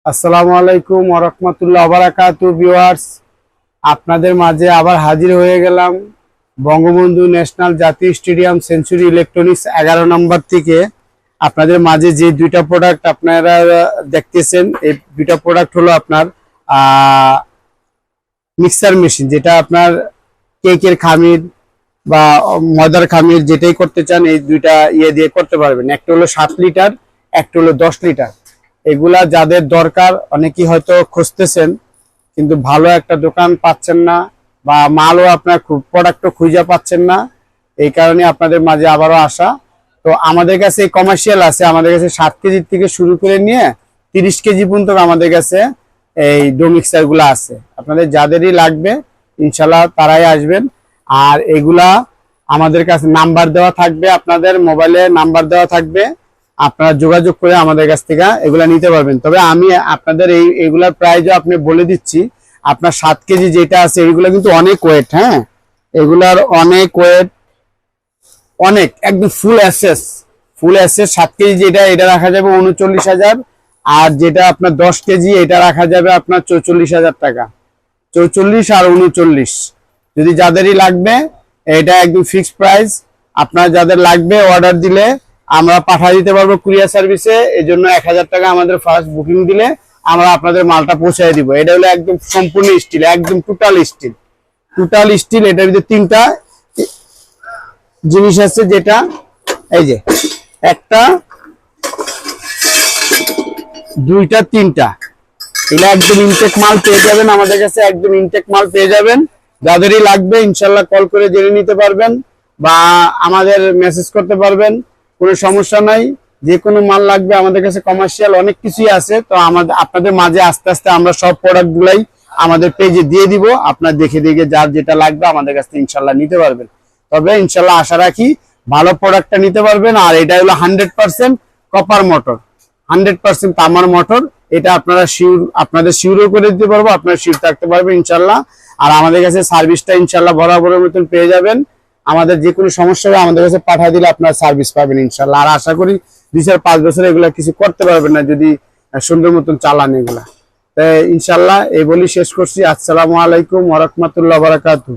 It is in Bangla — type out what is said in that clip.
আসসালামু আলাইকুম ওয়া রাহমাতুল্লাহি ওয়া বারাকাতুহু ভিউয়ার্স, আপনাদের মাঝে আবার হাজির হয়ে গেলাম বঙ্গবন্ধু ন্যাশনাল জাতীয় স্টেডিয়াম সেঞ্চুরি ইলেকট্রনিক্স 11 নম্বর থেকে। আপনাদের মাঝে যে দুইটা প্রোডাক্ট আপনারা দেখতেছেন, এই দুইটা প্রোডাক্ট হলো আপনার মিক্সার মেশিন, যেটা আপনার কেকের খামির বা ময়দার খামির যেটাই করতে চান এই দুইটা দিয়ে করতে পারবেন। একটা হলো 7 লিটার, একটা হলো 10 লিটার। এগুলা যাদের দরকার, অনেকেই হয়তো খুঁজতেছেন কিন্তু ভালো একটা দোকান পাচ্ছেন না, বা মালও আপনার প্রোডাক্টও খুঁজে পাচ্ছেন না, এই কারণে আপনাদের মাঝে আবারও আসা। তো আমাদের কাছে কমার্শিয়াল আছে, আমাদের কাছে 7 কেজি থেকে শুরু করে নিয়ে 30 কেজি পর্যন্ত আমাদের কাছে এই ডো মিক্সার গুলা আছে। আপনাদের যাদেরই লাগবে ইনশাল্লাহ তারাই আসবেন। আর এগুলা আমাদের কাছে নাম্বার দেওয়া থাকবে, আপনাদের মোবাইলে নাম্বার দেওয়া থাকবে, আপনারা যোগাযোগ করে আমাদের কাছ থেকে এগুলা নিতে পারবেন। তবে আমি আপনাদের এগুলার প্রাইসও আপনি বলে দিচ্ছি। আপনার 7 কেজি যেটা আছে এগুলো কিন্তু অনেক ওয়েট, হ্যাঁ, এগুলার অনেক ওয়েট, অনেক একদম ফুল অ্যাসেস 7 কেজি যেটা, এটা রাখা যাবে 39,000। আর যেটা আপনার 10 কেজি এটা রাখা যাবে আপনার 44,000 টাকা। 44 আর 39, যদি যাদেরই লাগবে এটা একদম ফিক্সড প্রাইস। আপনার যাদের লাগবে অর্ডার দিলে আমরা পাঠিয়ে দিতে পারবো কুরিয়ার সার্ভিসে। এই জন্য 1000 টাকা আমাদের ফার্স্ট বুকিং দিলে আমরা আপনাদের মালটা পৌঁছায় দিব। এটা হলো একদম সম্পূর্ণ স্টিল, একদম টোটাল স্টিল। এটার ভিতরে 3টা জিনিস আছে, যেটা এই যে একটা, 2টা, 3টা, এগুলো একদম ইনটেক মাল পেয়ে যাবেন আমাদের কাছে, একদম ইনটেক মাল পেয়ে যাবেন। যাদেরই লাগবে ইনশাল্লাহ কল করে জেনে নিতে পারবেন বা আমাদের মেসেজ করতে পারবেন, কোনো সমস্যা নাই। যে কোনো মাল লাগবে আমাদের কাছে কমার্শিয়াল অনেক কিছুই আছে। তো আপনাদের মাঝে আস্তে আস্তে আমরা সব প্রোডাক্ট গুলাই আমাদের পেজে দিয়ে দিব। আপনার দেখে যার যেটা লাগবে আমাদের কাছ থেকে ইনশাল্লাহ নিতে পারবেন। তবে ইনশাল্লাহ আশা রাখি ভালো প্রোডাক্টটা নিতে পারবেন। আর এটা হলো 100% কপার মোটর, 100% তামার মোটর। এটা আপনারা আপনাদের শিওরও করে দিতে পারবো, আপনারা শিওর থাকতে পারবেন ইনশাল্লাহ। আর আমাদের কাছে সার্ভিসটা ইনশাল্লাহ বরাবরের মতন পেয়ে যাবেন। আমাদের যে কোনো সমস্যা হবে আমাদের কাছে পাঠিয়ে দিলে আপনার সার্ভিস পাবেন ইনশাল্লাহ। আর আশা করি 2-4-5 বছর এগুলা কিছু করতে পারবেন না যদি সুন্দর মতন চালান এগুলা। তাই ইনশাল্লাহ এই বলি শেষ করছি। আসসালামু আলাইকুম ওয়া রাহমাতুল্লাহি ওয়া বারাকাতুহু।